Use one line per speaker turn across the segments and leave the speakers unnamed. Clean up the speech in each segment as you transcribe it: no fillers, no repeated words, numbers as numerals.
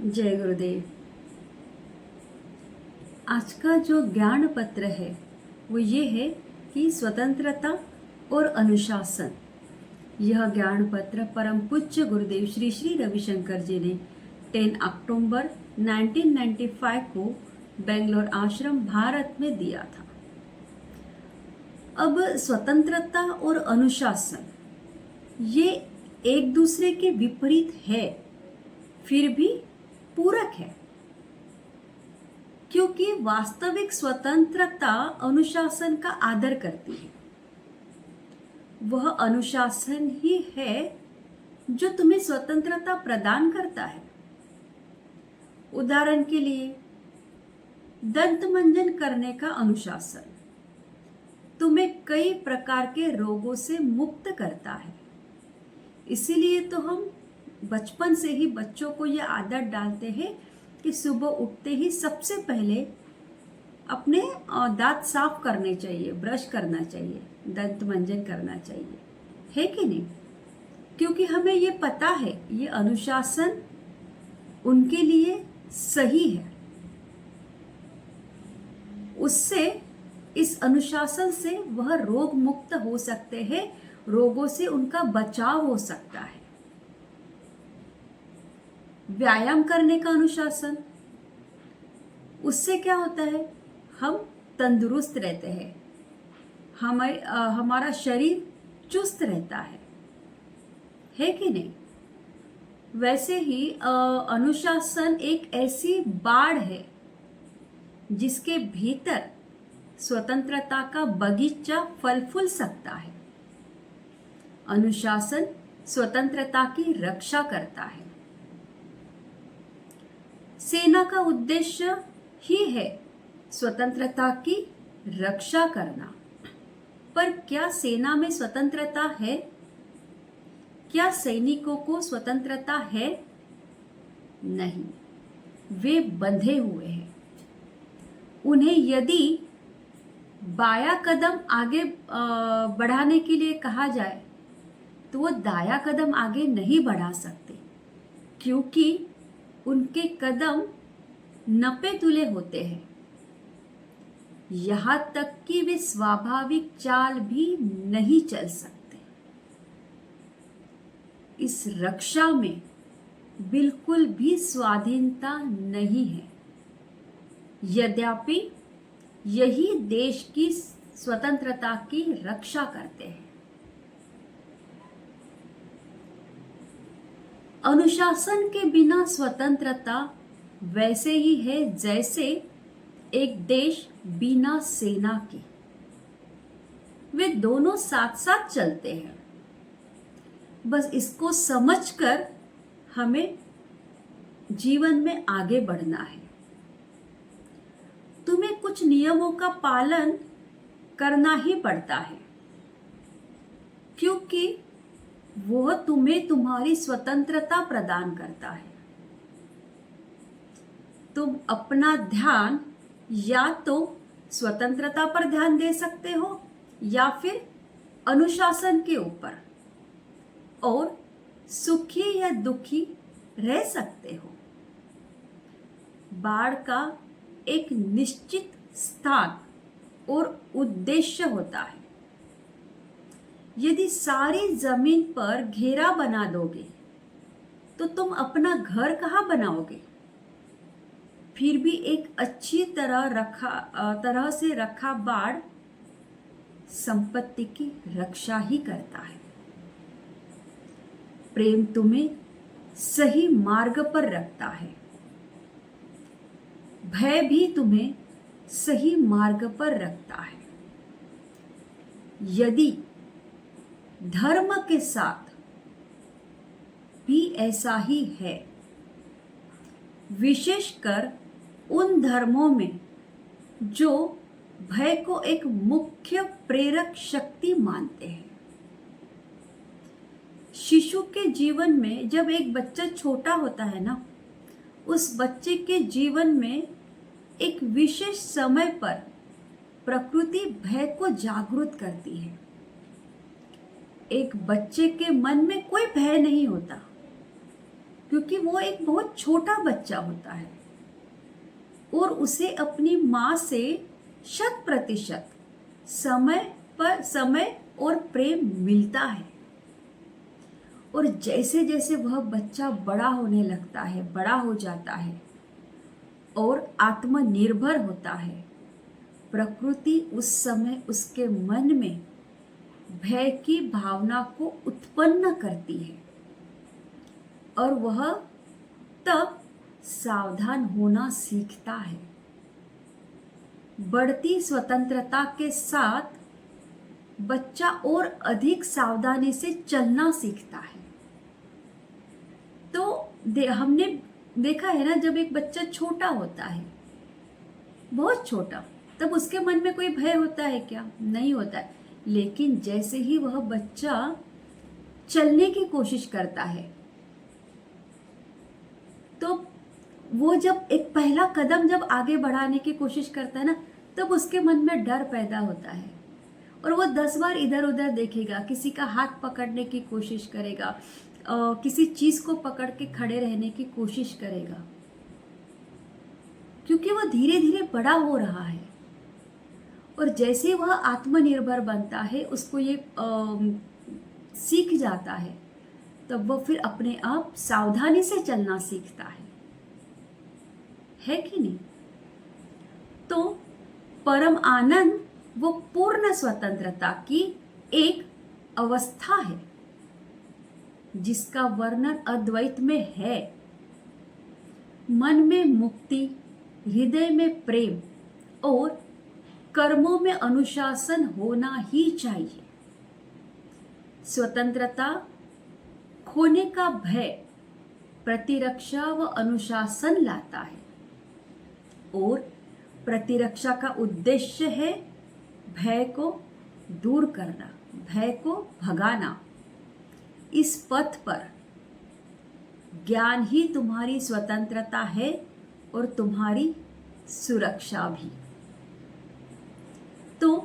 जय गुरुदेव। आज का जो ज्ञान पत्र है वो ये है कि स्वतंत्रता और अनुशासन। यह ज्ञान पत्र परम पूज्य गुरुदेव श्री श्री रविशंकर जी ने 10 अक्टूबर 1995 को बेंगलोर आश्रम भारत में दिया था। अब स्वतंत्रता और अनुशासन ये एक दूसरे के विपरीत है, फिर भी पूरक है, क्योंकि वास्तविक स्वतंत्रता अनुशासन का आदर करती है। वह अनुशासन ही है जो तुम्हें स्वतंत्रता प्रदान करता है। उदाहरण के लिए, दंत मंजन करने का अनुशासन तुम्हें कई प्रकार के रोगों से मुक्त करता है। इसीलिए तो हम बचपन से ही बच्चों को यह आदत डालते हैं कि सुबह उठते ही सबसे पहले अपने दांत साफ करने चाहिए, ब्रश करना चाहिए, दंत मंजन करना चाहिए, है कि नहीं? क्योंकि हमें ये पता है ये अनुशासन उनके लिए सही है। उससे, इस अनुशासन से वह रोग मुक्त हो सकते हैं, रोगों से उनका बचाव हो सकता है। व्यायाम करने का अनुशासन, उससे क्या होता है, हम तंदुरुस्त रहते हैं, हमारा शरीर चुस्त रहता है कि नहीं? वैसे ही अनुशासन एक ऐसी बाड़ है जिसके भीतर स्वतंत्रता का बगीचा फल फूल सकता है। अनुशासन स्वतंत्रता की रक्षा करता है। सेना का उद्देश्य ही है स्वतंत्रता की रक्षा करना। पर क्या सेना में स्वतंत्रता है? क्या सैनिकों को स्वतंत्रता है? नहीं, वे बंधे हुए हैं। उन्हें यदि बायां कदम आगे बढ़ाने के लिए कहा जाए तो वो दायां कदम आगे नहीं बढ़ा सकते, क्योंकि उनके कदम नपे तुले होते हैं। यहां तक कि वे स्वाभाविक चाल भी नहीं चल सकते। इस रक्षा में बिल्कुल भी स्वाधीनता नहीं है। यद्यपि यही देश की स्वतंत्रता की रक्षा करते हैं। अनुशासन के बिना स्वतंत्रता वैसे ही है जैसे एक देश बिना सेना के। वे दोनों साथ साथ चलते हैं। बस इसको समझकर हमें जीवन में आगे बढ़ना है। तुम्हें कुछ नियमों का पालन करना ही पड़ता है, क्योंकि वह तुम्हें तुम्हारी स्वतंत्रता प्रदान करता है। तुम अपना ध्यान या तो स्वतंत्रता पर ध्यान दे सकते हो या फिर अनुशासन के ऊपर, और सुखी या दुखी रह सकते हो। बाड़ का एक निश्चित स्थान और उद्देश्य होता है। यदि सारी जमीन पर घेरा बना दोगे तो तुम अपना घर कहाँ बनाओगे? फिर भी एक अच्छी तरह से रखा बाड़ संपत्ति की रक्षा ही करता है। प्रेम तुम्हें सही मार्ग पर रखता है। भय भी तुम्हें सही मार्ग पर रखता है। यदि धर्म के साथ भी ऐसा ही है, विशेषकर उन धर्मों में जो भय को एक मुख्य प्रेरक शक्ति मानते हैं। शिशु के जीवन में जब एक बच्चा छोटा होता है ना, उस बच्चे के जीवन में एक विशेष समय पर प्रकृति भय को जागृत करती है। एक बच्चे के मन में कोई भय नहीं होता, क्योंकि वो एक बहुत छोटा बच्चा होता है और उसे अपनी माँ से 100% समय और प्रेम मिलता है। और जैसे जैसे वह बच्चा बड़ा होने लगता है, बड़ा हो जाता है और आत्मनिर्भर होता है, प्रकृति उस समय उसके मन में भय की भावना को उत्पन्न करती है और वह तब सावधान होना सीखता है। बढ़ती स्वतंत्रता के साथ बच्चा और अधिक सावधानी से चलना सीखता है। तो हमने देखा है ना, जब एक बच्चा छोटा होता है, बहुत छोटा, तब उसके मन में कोई भय होता है क्या? नहीं होता है। लेकिन जैसे ही वह बच्चा चलने की कोशिश करता है, तो वो जब एक पहला कदम जब आगे बढ़ाने की कोशिश करता है ना, तब उसके मन में डर पैदा होता है और वो 10 बार इधर उधर देखेगा, किसी का हाथ पकड़ने की कोशिश करेगा, किसी चीज को पकड़ के खड़े रहने की कोशिश करेगा, क्योंकि वह धीरे धीरे बड़ा हो रहा है। और जैसे वह आत्मनिर्भर बनता है, उसको ये सीख जाता है, तब वह फिर अपने आप सावधानी से चलना सीखता है कि नहीं? तो परम आनंद वो पूर्ण स्वतंत्रता की एक अवस्था है जिसका वर्णन अद्वैत में है। मन में मुक्ति, हृदय में प्रेम और कर्मों में अनुशासन होना ही चाहिए। स्वतंत्रता खोने का भय प्रतिरक्षा व अनुशासन लाता है और प्रतिरक्षा का उद्देश्य है भय को दूर करना, भय को भगाना। इस पथ पर ज्ञान ही तुम्हारी स्वतंत्रता है और तुम्हारी सुरक्षा भी। तो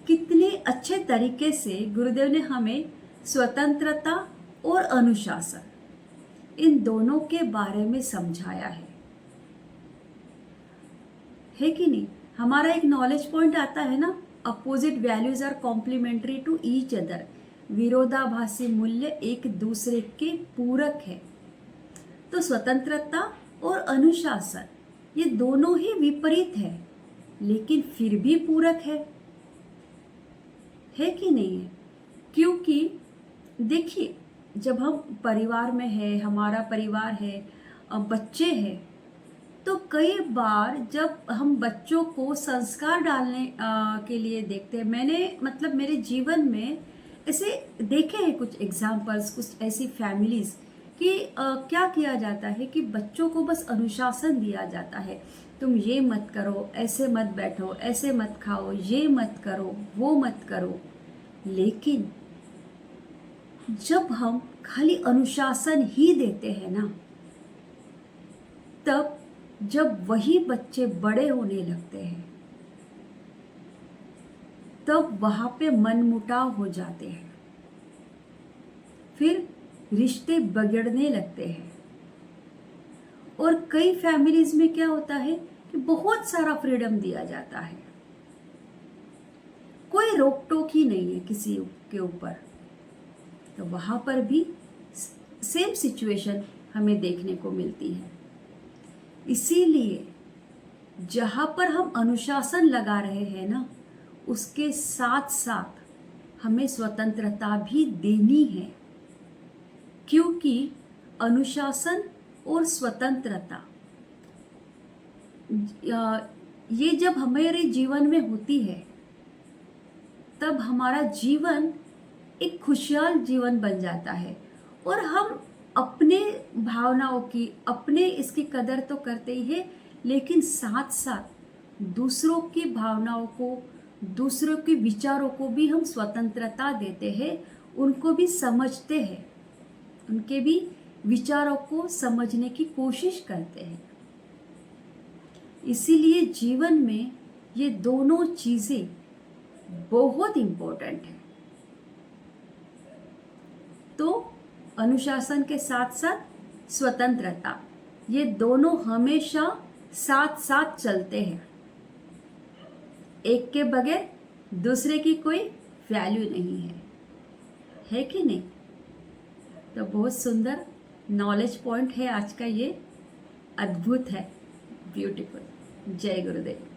कितने अच्छे तरीके से गुरुदेव ने हमें स्वतंत्रता और अनुशासन, इन दोनों के बारे में समझाया है कि नहीं? हमारा एक नॉलेज पॉइंट आता है ना, opposite values are complementary to each other. विरोधाभासी मूल्य एक दूसरे के पूरक है। तो स्वतंत्रता और अनुशासन ये दोनों ही विपरीत है, लेकिन फिर भी पूरक है कि नहीं है? क्योंकि देखिए, जब हम परिवार में है, हमारा परिवार है, बच्चे हैं, तो कई बार जब हम बच्चों को संस्कार डालने के लिए देखते हैं, मैंने मतलब मेरे जीवन में ऐसे देखे हैं कुछ एग्जाम्पल्स, कुछ ऐसी फैमिलीज कि क्या किया जाता है कि बच्चों को बस अनुशासन दिया जाता है, तुम ये मत करो, ऐसे मत बैठो, ऐसे मत खाओ, ये मत करो, वो मत करो। लेकिन जब हम खाली अनुशासन ही देते हैं ना, तब जब वही बच्चे बड़े होने लगते हैं, तब वहां पे मनमुटाव हो जाते हैं, फिर रिश्ते बिगड़ने लगते हैं। और कई फैमिलीज में क्या होता है कि बहुत सारा फ्रीडम दिया जाता है, कोई रोक टोक ही नहीं है किसी के ऊपर। तो वहां पर भी सेम सिचुएशन हमें देखने को मिलती है। इसीलिए जहां पर हम अनुशासन लगा रहे हैं ना, उसके साथ साथ हमें स्वतंत्रता भी देनी है, क्योंकि अनुशासन और स्वतंत्रता ये जब हमारे जीवन में होती है, तब हमारा जीवन एक खुशहाल जीवन बन जाता है और हम अपने भावनाओं की, अपने इसकी कदर तो करते ही है, लेकिन साथ साथ दूसरों की भावनाओं को, दूसरों के विचारों को भी हम स्वतंत्रता देते हैं, उनको भी समझते हैं, उनके भी विचारों को समझने की कोशिश करते हैं। इसीलिए जीवन में ये दोनों चीजें बहुत इम्पोर्टेंट है। तो अनुशासन के साथ साथ स्वतंत्रता, ये दोनों हमेशा साथ साथ चलते हैं। एक के बगैर दूसरे की कोई वैल्यू नहीं है कि नहीं? तो बहुत सुंदर नॉलेज पॉइंट है आज का ये, अद्भुत है, ब्यूटीफुल। जय गुरुदेव।